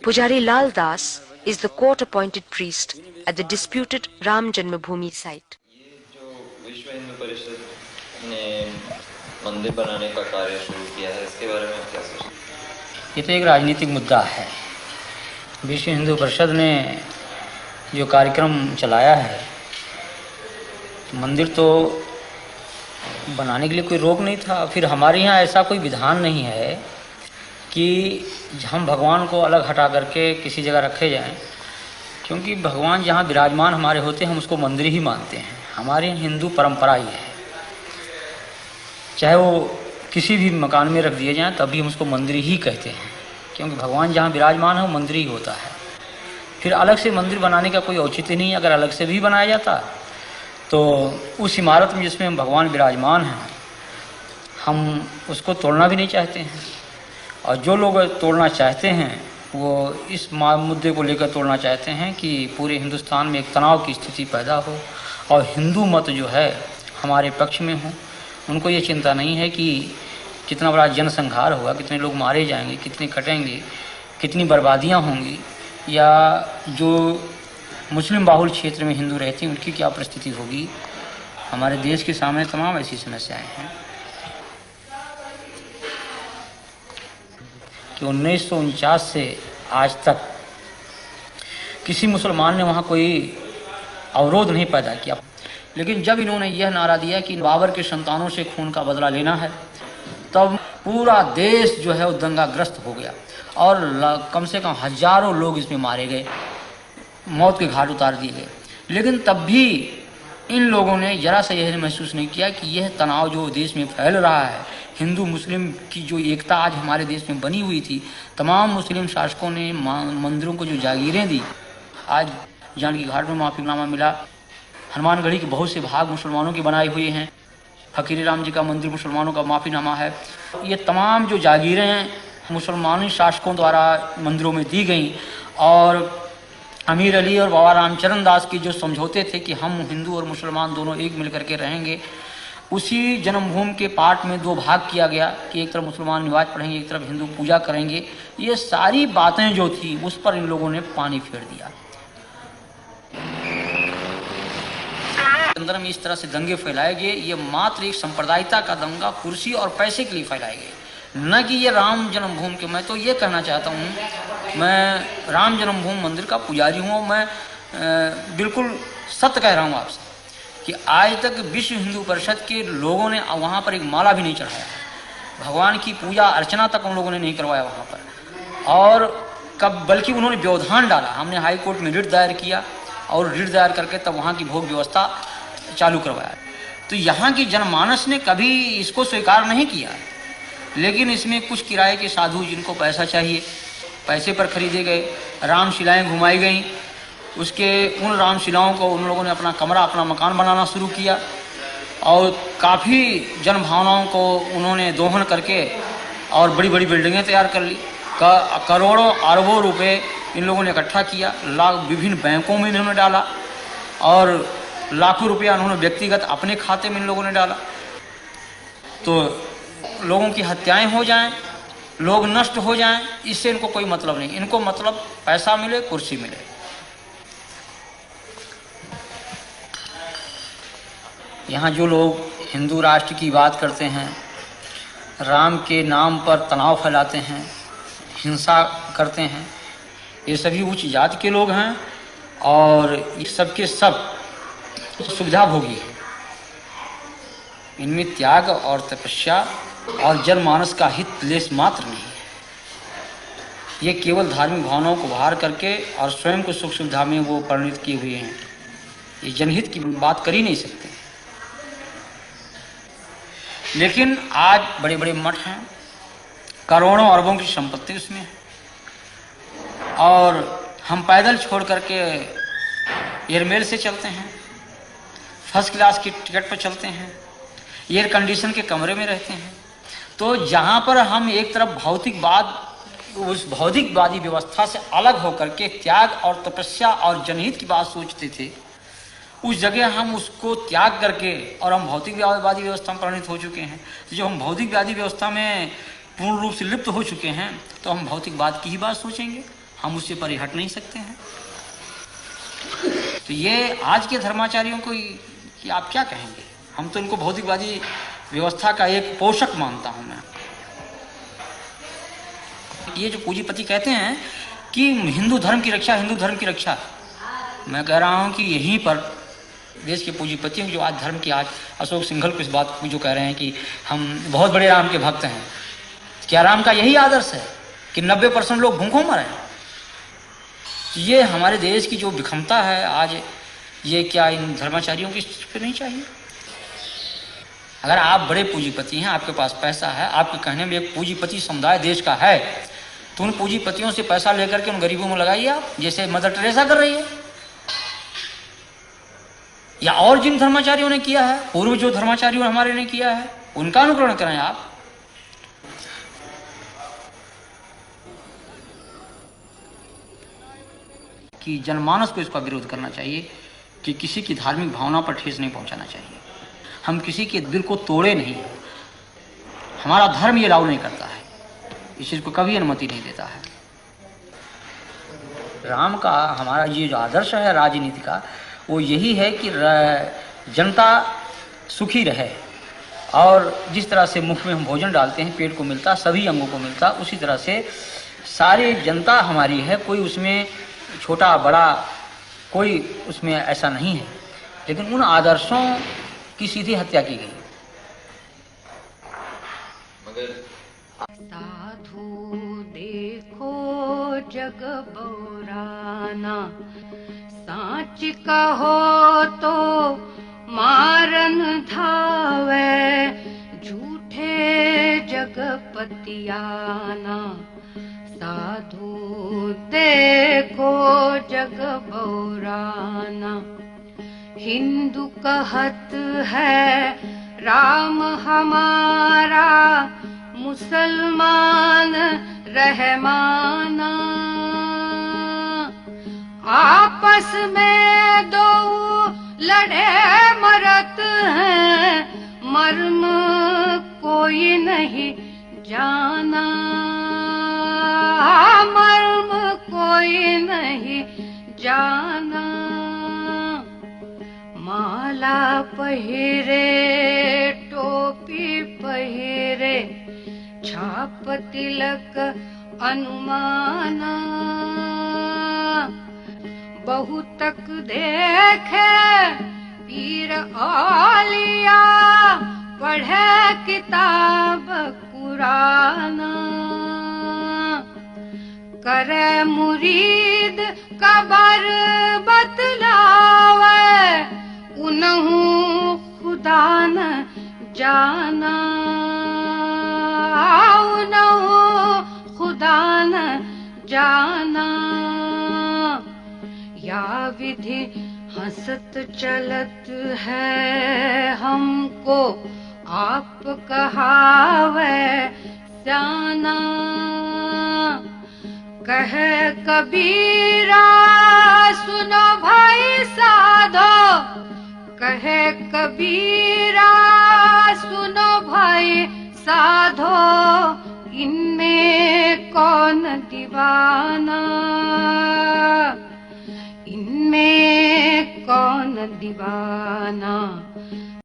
Pujari Lal Das is the court-appointed priest at the disputed Ram Janmabhoomi site. विश्व हिंदू परिषद ने मंदिर बनाने का कार्य शुरू किया है, इसके बारे में क्या सोचते हैं? ये तो एक राजनीतिक मुद्दा है। विश्व हिंदू परिषद ने जो कार्यक्रम चलाया है, मंदिर तो बनाने के लिए कोई रोक नहीं था। फिर हमारे यहाँ ऐसा कोई विधान नहीं है कि हम भगवान को अलग हटा करके किसी जगह रखे जाएं, क्योंकि भगवान जहाँ विराजमान हमारे होते हैं हम उसको मंदिर ही मानते हैं। हमारे हिंदू परंपरा ही है, चाहे वो किसी भी मकान में रख दिए जाएं तब भी हम उसको मंदिर ही कहते हैं, क्योंकि भगवान जहाँ विराजमान है वो मंदिर ही होता है। फिर अलग से मंदिर बनाने का कोई औचित्य नहीं। अगर अलग से भी बनाया जाता तो उस इमारत में जिसमें भगवान विराजमान हैं हम उसको तोड़ना भी नहीं चाहते हैं, और जो लोग तोड़ना चाहते हैं वो इस मुद्दे को लेकर तोड़ना चाहते हैं कि पूरे हिंदुस्तान में एक तनाव की स्थिति पैदा हो और हिंदू मत जो है हमारे पक्ष में हो। उनको ये चिंता नहीं है कि कितना बड़ा जनसंहार होगा, कितने लोग मारे जाएंगे, कितने कटेंगे, कितनी बर्बादियां होंगी, या जो मुस्लिम बाहुल क्षेत्र में हिंदू रहते हैं उनकी क्या परिस्थिति होगी। हमारे देश के सामने तमाम ऐसी समस्याएं हैं कि 1949 से आज तक किसी मुसलमान ने वहाँ कोई अवरोध नहीं पैदा किया। लेकिन जब इन्होंने यह नारा दिया कि बाबर के संतानों से खून का बदला लेना है, तब पूरा देश जो है वो दंगाग्रस्त हो गया और कम से कम हजारों लोग इसमें मारे गए, मौत के घाट उतार दिए गए। लेकिन तब भी इन लोगों ने जरा सा यह महसूस नहीं किया कि यह तनाव जो देश में फैल रहा है, हिंदू मुस्लिम की जो एकता आज हमारे देश में बनी हुई थी, तमाम मुस्लिम शासकों ने मंदिरों को जो जागीरें दी, आज जानकी घाट में माफीनामा मिला, हनुमानगढ़ी के बहुत से भाग मुसलमानों के बनाए हुए हैं, फकीर राम जी का मंदिर मुसलमानों का माफीनामा है। ये तमाम जो जागीरें मुसलमानी शासकों द्वारा मंदिरों में दी गई, और अमीर अली और बाबा रामचरण दास की जो समझौते थे कि हम हिंदू और मुसलमान दोनों एक मिलकर के रहेंगे, उसी जन्मभूमि के पाठ में दो भाग किया गया कि एक तरफ मुसलमान नमाज पढ़ेंगे, एक तरफ हिंदू पूजा करेंगे। ये सारी बातें जो थी उस पर इन लोगों ने पानी फेर दिया। अंदर में इस तरह से दंगे फैलाए गए, ये मात्र एक सांप्रदायिकता का दंगा कुर्सी और पैसे के लिए फैलाए गए, न कि ये राम जन्मभूमि के। मैं तो ये कहना चाहता हूँ, मैं राम जन्मभूमि मंदिर का पुजारी हूँ, मैं बिल्कुल सत्य कह रहा हूँ आपसे कि आज तक विश्व हिंदू परिषद के लोगों ने वहाँ पर एक माला भी नहीं चढ़ाया, भगवान की पूजा अर्चना तक उन लोगों ने नहीं करवाया वहाँ पर। और कब बल्कि उन्होंने व्यवधान डाला। हमने हाई कोर्ट में रिट दायर किया और रिट दायर करके तब वहाँ की भोग व्यवस्था चालू करवाया। तो यहाँ की जनमानस ने कभी इसको स्वीकार नहीं किया, लेकिन इसमें कुछ किराए के साधु जिनको पैसा चाहिए, पैसे पर खरीदे गए, रामशिलाएँ घुमाई गईं। उसके उन रामशिलाओं को उन लोगों ने अपना कमरा, अपना मकान बनाना शुरू किया और काफ़ी जनभावनाओं को उन्होंने दोहन करके और बड़ी बड़ी बिल्डिंगें तैयार कर ली। करोड़ों अरबों रुपए इन लोगों ने इकट्ठा किया, विभिन्न बैंकों में इन्होंने डाला और लाखों रुपया उन्होंने व्यक्तिगत अपने खाते में इन लोगों ने डाला। तो लोगों की हत्याएं हो जाएं, लोग नष्ट हो जाएं, इससे इनको कोई मतलब नहीं। इनको मतलब पैसा मिले, कुर्सी मिले। यहाँ जो लोग हिंदू राष्ट्र की बात करते हैं, राम के नाम पर तनाव फैलाते हैं, हिंसा करते हैं, ये सभी उच्च जाति के लोग हैं और ये सबके सब सुविधा भोगी है। इनमें त्याग और तपस्या और जनमानस का हित लेस मात्र नहीं है। ये केवल धार्मिक भावनाओं को बाहर करके और स्वयं को सुख सुविधा में वो परिणित किए हुए हैं। ये जनहित की बात कर ही नहीं सकते। लेकिन आज बड़े बड़े मठ हैं, करोड़ों अरबों की संपत्ति उसमें है, और हम पैदल छोड़ करके एयरमेल से चलते हैं, फर्स्ट क्लास की टिकट पर चलते हैं, एयर कंडीशन के कमरे में रहते हैं। तो जहाँ पर हम एक तरफ भौतिकवाद, उस भौतिकवादी व्यवस्था से अलग होकर के त्याग और तपस्या और जनहित की बात सोचते थे, उस जगह हम उसको त्याग करके और हम भौतिकवादी व्यवस्था में परिणत हो चुके हैं। तो जब हम भौतिकवादी व्यवस्था में पूर्ण रूप से लिप्त हो चुके हैं तो हम भौतिकवाद की ही बात सोचेंगे, हम उससे परे हट नहीं सकते हैं। तो ये आज के धर्माचार्यों को कि आप क्या कहेंगे? हम तो इनको भौतिकवादी व्यवस्था का एक पोषक मानता हूं मैं। ये जो पूंजीपति कहते हैं कि हिंदू धर्म की रक्षा, हिंदू धर्म की रक्षा, मैं कह रहा हूं कि यहीं पर देश के पूंजीपतियों जो आज धर्म की आज अशोक सिंघल को इस बात को जो कह रहे हैं कि हम बहुत बड़े राम के भक्त हैं, क्या राम का यही आदर्श है कि 90% लोग भूखों मरे? ये हमारे देश की जो विषमता है आज, ये क्या इन धर्माचार्यों की नहीं चाहिए? अगर आप बड़े पूंजीपति हैं, आपके पास पैसा है, आपके कहने में एक पूंजीपति समुदाय देश का है, तो उन पूंजीपतियों से पैसा लेकर के उन गरीबों में लगाइए आप, जैसे मदर टेरेसा कर रही है, या और जिन धर्माचार्यों ने किया है, पूर्व जो धर्माचार्यों हमारे ने किया है, उनका अनुकरण करें आप। कि जनमानस को इसका विरोध करना चाहिए कि किसी की धार्मिक भावना पर ठेस नहीं पहुंचाना चाहिए। हम किसी के दिल को तोड़े नहीं, हमारा धर्म ये अलाउ नहीं करता है, इस चीज को कभी अनुमति नहीं देता है। राम का हमारा ये जो आदर्श है राजनीति का, वो यही है कि जनता सुखी रहे, और जिस तरह से मुख में हम भोजन डालते हैं पेट को मिलता, सभी अंगों को मिलता, उसी तरह से सारी जनता हमारी है, कोई उसमें छोटा बड़ा कोई उसमें ऐसा नहीं है। लेकिन उन आदर्शों की सीधी हत्या की गई। मगर साधु देखो जग बौराना, साच कहो तो मारन धावे, झूठे जगपतियाना। साधु देखो जग बौराना, हिंदू कहत है राम हमारा, मुसलमान रहमाना। आपस में दो लड़े मरत हैं, मर्म कोई नहीं जाना, मर्म कोई नहीं जाना। माला पहिरे टोपी पहिरे, छाप तिलक अनुमाना। बहुतक देखे पीर औलिया, पढ़े किताब कुराना। करे मुरीद कबर बतलावे, उनहु खुदा न जाना, उनहु खुदा न जाना। या विधि हंसत चलत है हमको, आप कहावे जाना। कहे कबीरा सुनो भाई साधो, कहे कबीरा सुनो भाई साधो, इनमें कौन दीवाना, इनमें कौन दीवाना।